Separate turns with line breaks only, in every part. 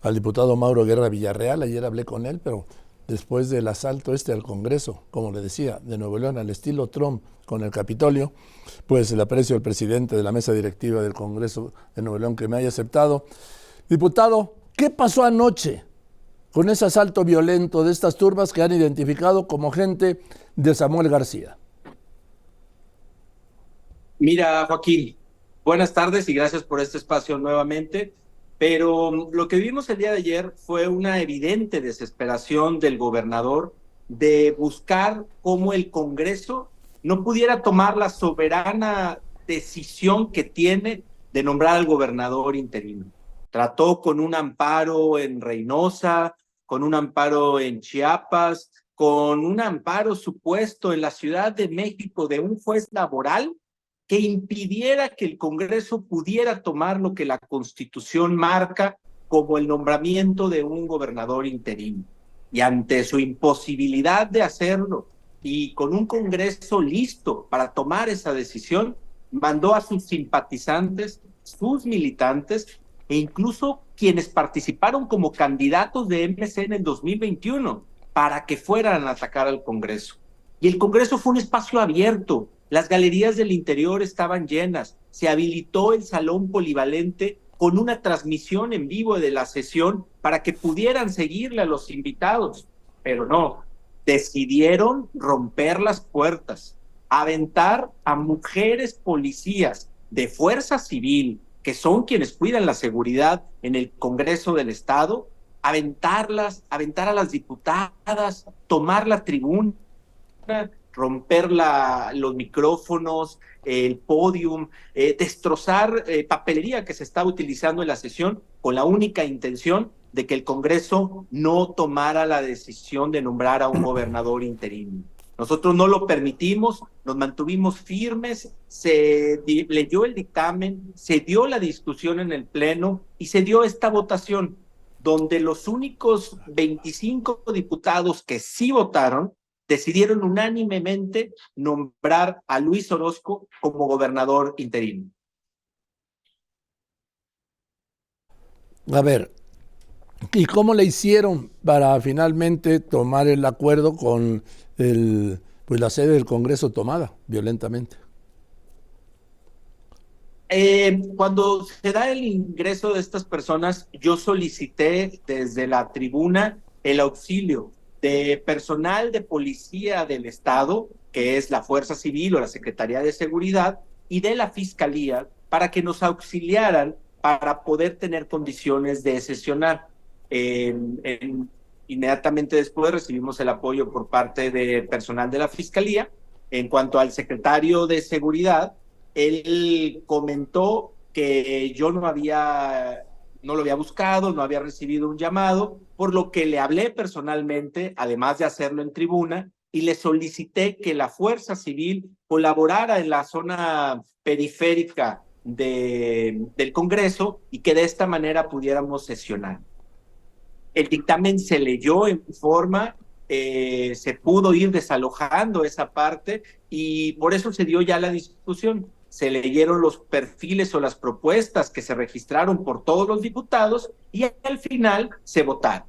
al diputado Mauro Guerra Villarreal. Ayer hablé con él, pero después del asalto al Congreso, como le decía, de Nuevo León, al estilo Trump con el Capitolio, pues le aprecio al presidente de la mesa directiva del Congreso de Nuevo León que me haya aceptado. Diputado, ¿qué pasó anoche con ese asalto violento de estas turbas que han identificado como gente de Samuel García?
Mira, Joaquín, buenas tardes y gracias por este espacio nuevamente. Pero lo que vimos el día de ayer fue una evidente desesperación del gobernador de buscar cómo el Congreso no pudiera tomar la soberana decisión que tiene de nombrar al gobernador interino. Trató con un amparo en Reynosa, con un amparo en Chiapas, con un amparo supuesto en la Ciudad de México de un juez laboral que impidiera que el Congreso pudiera tomar lo que la Constitución marca como el nombramiento de un gobernador interino. Y ante su imposibilidad de hacerlo y con un Congreso listo para tomar esa decisión, mandó a sus simpatizantes, sus militantes e incluso quienes participaron como candidatos de MC en el 2021 para que fueran a atacar al Congreso. Y el Congreso fue un espacio abierto. Las galerías del interior estaban llenas. Se habilitó el salón polivalente con una transmisión en vivo de la sesión para que pudieran seguirle a los invitados. Pero no, decidieron romper las puertas, aventar a mujeres policías de fuerza civil, que son quienes cuidan la seguridad en el Congreso del Estado, aventarlas, aventar a las diputadas, tomar la tribuna, romper los micrófonos, el podium, destrozar papelería que se estaba utilizando en la sesión con la única intención de que el Congreso no tomara la decisión de nombrar a un gobernador interino. Nosotros no lo permitimos, nos mantuvimos firmes, se leyó el dictamen, se dio la discusión en el Pleno y se dio esta votación, donde los únicos 25 diputados que sí votaron decidieron unánimemente nombrar a Luis Orozco como gobernador interino.
A ver, ¿y cómo le hicieron para finalmente tomar el acuerdo con pues la sede del Congreso tomada violentamente?
Cuando se da el ingreso de estas personas, yo solicité desde la tribuna el auxilio de personal de policía del Estado, que es la Fuerza Civil o la Secretaría de Seguridad, y de la Fiscalía, para que nos auxiliaran para poder tener condiciones de sesionar. Inmediatamente después recibimos el apoyo por parte de personal de la Fiscalía. En cuanto al secretario de Seguridad, él comentó que yo no lo había buscado, no había recibido un llamado, por lo que le hablé personalmente, además de hacerlo en tribuna, y le solicité que la Fuerza Civil colaborara en la zona periférica del Congreso y que de esta manera pudiéramos sesionar. El dictamen se leyó en forma, se pudo ir desalojando esa parte y por eso se dio ya la discusión. Se leyeron los perfiles o las propuestas que se registraron por todos los diputados y al final se votaron.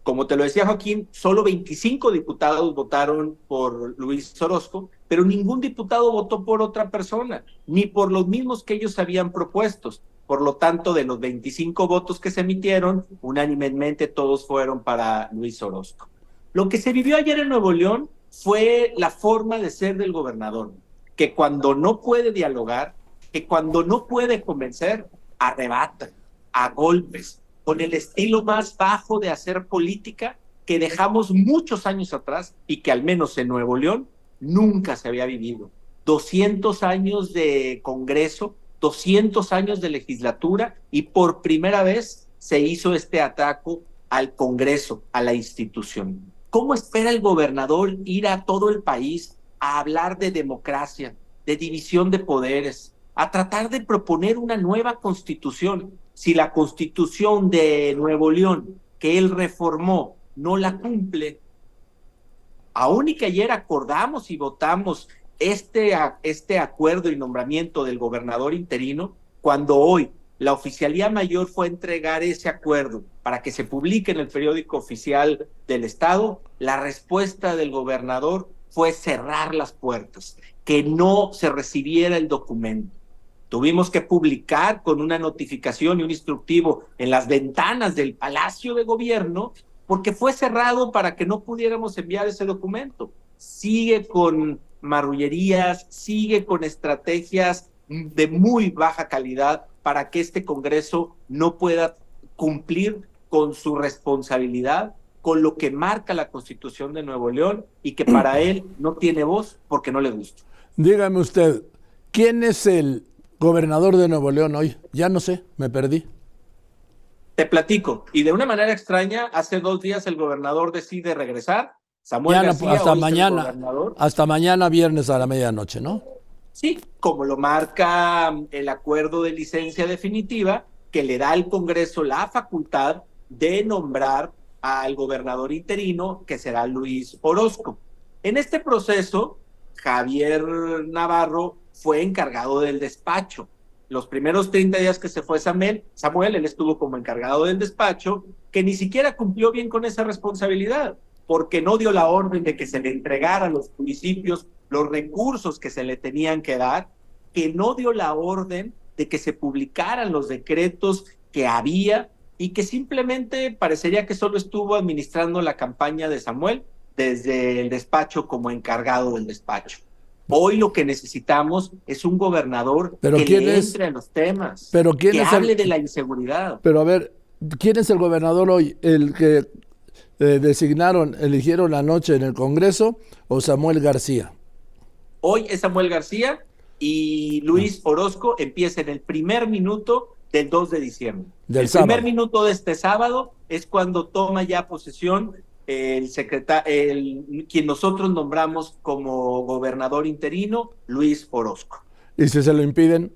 Como te lo decía Joaquín, solo 25 diputados votaron por Luis Orozco, pero ningún diputado votó por otra persona, ni por los mismos que ellos habían propuesto. Por lo tanto, de los 25 votos que se emitieron, unánimemente todos fueron para Luis Orozco. Lo que se vivió ayer en Nuevo León fue la forma de ser del gobernador, que cuando no puede dialogar, que cuando no puede convencer, arrebata a golpes, con el estilo más bajo de hacer política que dejamos muchos años atrás y que al menos en Nuevo León nunca se había vivido. 200 años de Congreso, 200 años de legislatura y por primera vez se hizo este ataque al Congreso, a la institución. ¿Cómo espera el gobernador ir a todo el país a hablar de democracia, de división de poderes, a tratar de proponer una nueva constitución? Si la constitución de Nuevo León que él reformó no la cumple, aún y que ayer acordamos y votamos este acuerdo y nombramiento del gobernador interino, cuando hoy la Oficialía Mayor fue a entregar ese acuerdo para que se publique en el periódico oficial del Estado, la respuesta del gobernador fue cerrar las puertas, que no se recibiera el documento. Tuvimos que publicar con una notificación y un instructivo en las ventanas del Palacio de Gobierno porque fue cerrado para que no pudiéramos enviar ese documento. Sigue con marrullerías, sigue con estrategias de muy baja calidad para que este Congreso no pueda cumplir con su responsabilidad, con lo que marca la Constitución de Nuevo León y que para él no tiene voz porque no le gusta.
Dígame usted, ¿quién es el gobernador de Nuevo León hoy? Ya no sé, me perdí.
Te platico, y de una manera extraña, hace 2 días el gobernador decide regresar. Samuel
Ya no,
García,
hasta mañana viernes a la medianoche, ¿no?
Sí, como lo marca el acuerdo de licencia definitiva, que le da al Congreso la facultad de nombrar al gobernador interino, que será Luis Orozco. En este proceso, Javier Navarro fue encargado del despacho. Los primeros 30 días que se fue Samuel, él estuvo como encargado del despacho, que ni siquiera cumplió bien con esa responsabilidad, porque no dio la orden de que se le entregara a los municipios los recursos que se le tenían que dar, que no dio la orden de que se publicaran los decretos que había y que simplemente parecería que solo estuvo administrando la campaña de Samuel desde el despacho como encargado del despacho. Hoy lo que necesitamos es un gobernador que le entre en los temas, que hable de la inseguridad.
Pero a ver, ¿quién es el gobernador hoy? ¿El que eligieron anoche en el Congreso o Samuel García?
Hoy es Samuel García y Luis Orozco empieza en el primer minuto del 2 de diciembre. El primer minuto de este sábado es cuando toma ya posesión quien nosotros nombramos como gobernador interino, Luis Orozco.
¿Y si se lo impiden?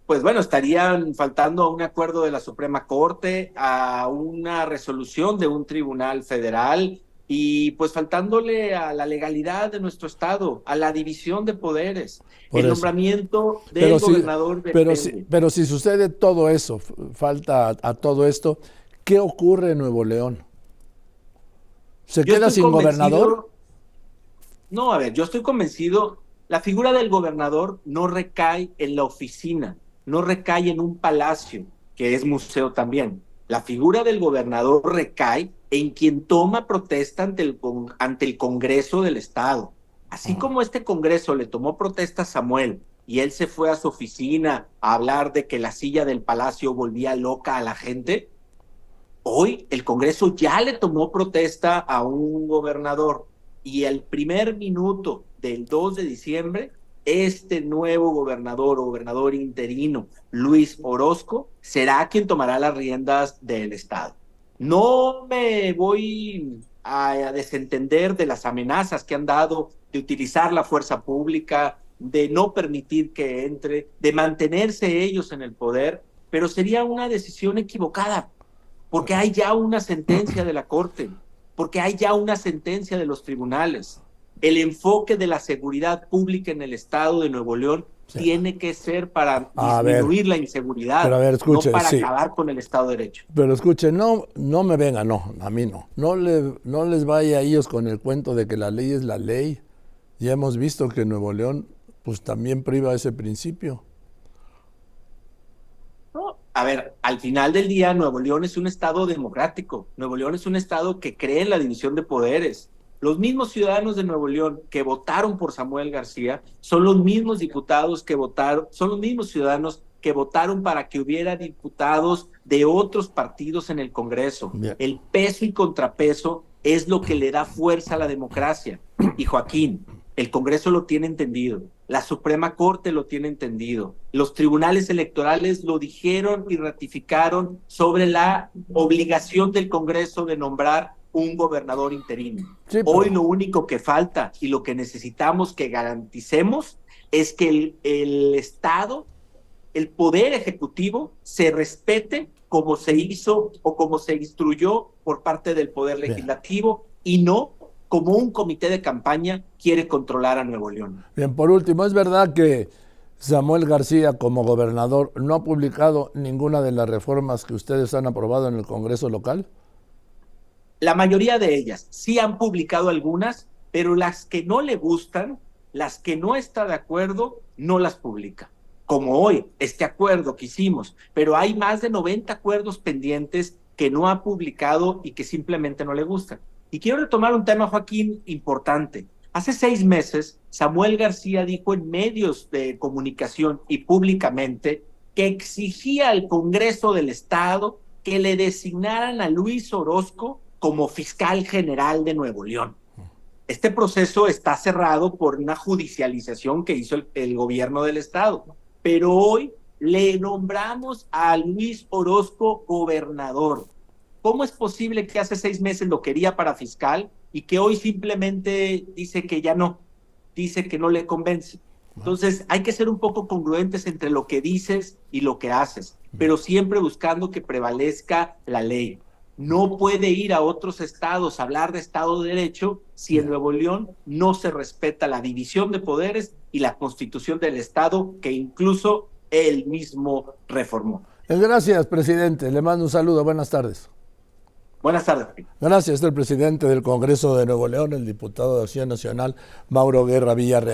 Pues bueno, estarían faltando a un acuerdo de la Suprema Corte, a una resolución de un tribunal federal y pues faltándole a la legalidad de nuestro Estado, a la división de poderes, el nombramiento del gobernador.
Pero si sucede todo eso, falta a todo esto, ¿qué ocurre en Nuevo León? ¿Se queda sin gobernador?
No, a ver, yo estoy convencido, la figura del gobernador no recae en la oficina, no recae en un palacio, que es museo también. La figura del gobernador recae en quien toma protesta ante el Congreso del Estado. Así como este Congreso le tomó protesta a Samuel y él se fue a su oficina a hablar de que la silla del palacio volvía loca a la gente, hoy el Congreso ya le tomó protesta a un gobernador y el primer minuto del 2 de diciembre, este nuevo gobernador o gobernador interino, Luis Orozco, será quien tomará las riendas del Estado. No me voy a desentender de las amenazas que han dado de utilizar la fuerza pública, de no permitir que entre, de mantenerse ellos en el poder, pero sería una decisión equivocada, porque hay ya una sentencia de la Corte, porque hay ya una sentencia de los tribunales. El enfoque de la seguridad pública en el Estado de Nuevo León tiene que ser para disminuir la inseguridad, no para acabar con el Estado de Derecho.
Pero escuche, no me venga, a mí no. No les vaya a ellos con el cuento de que la ley es la ley. Ya hemos visto que Nuevo León pues también priva ese principio.
No, a ver, al final del día Nuevo León es un Estado democrático. Nuevo León es un Estado que cree en la división de poderes. Los mismos ciudadanos de Nuevo León que votaron por Samuel García son los mismos diputados que votaron, son los mismos ciudadanos que votaron para que hubiera diputados de otros partidos en el Congreso. Bien. El peso y contrapeso es lo que le da fuerza a la democracia. Y Joaquín, el Congreso lo tiene entendido, la Suprema Corte lo tiene entendido, los tribunales electorales lo dijeron y ratificaron sobre la obligación del Congreso de nombrar un gobernador interino. Sí, hoy lo único que falta y lo que necesitamos que garanticemos es que el Estado, el Poder Ejecutivo, se respete como se hizo o como se instruyó por parte del Poder Legislativo. Bien. Y no como un comité de campaña quiere controlar a Nuevo León.
Bien, por último, es verdad que Samuel García, como gobernador, ¿no ha publicado ninguna de las reformas que ustedes han aprobado en el Congreso local?
La mayoría de ellas sí han publicado algunas, pero las que no le gustan, las que no está de acuerdo, no las publica. Como hoy, este acuerdo que hicimos, pero hay más de 90 acuerdos pendientes que no ha publicado y que simplemente no le gustan. Y quiero retomar un tema, Joaquín, importante. Hace 6 meses, Samuel García dijo en medios de comunicación y públicamente que exigía al Congreso del Estado que le designaran a Luis Orozco como fiscal general de Nuevo León. Este proceso está cerrado por una judicialización que hizo el gobierno del Estado, pero hoy le nombramos a Luis Orozco gobernador. ¿Cómo es posible que hace 6 meses lo quería para fiscal y que hoy simplemente dice que ya no, dice que no le convence? Entonces hay que ser un poco congruentes entre lo que dices y lo que haces, pero siempre buscando que prevalezca la ley. No puede ir a otros estados a hablar de Estado de Derecho si en Nuevo León no se respeta la división de poderes y la Constitución del Estado que incluso él mismo reformó.
Gracias, presidente. Le mando un saludo. Buenas tardes.
Buenas tardes.
Gracias, el presidente del Congreso de Nuevo León, el diputado de Acción Nacional, Mauro Guerra Villarreal.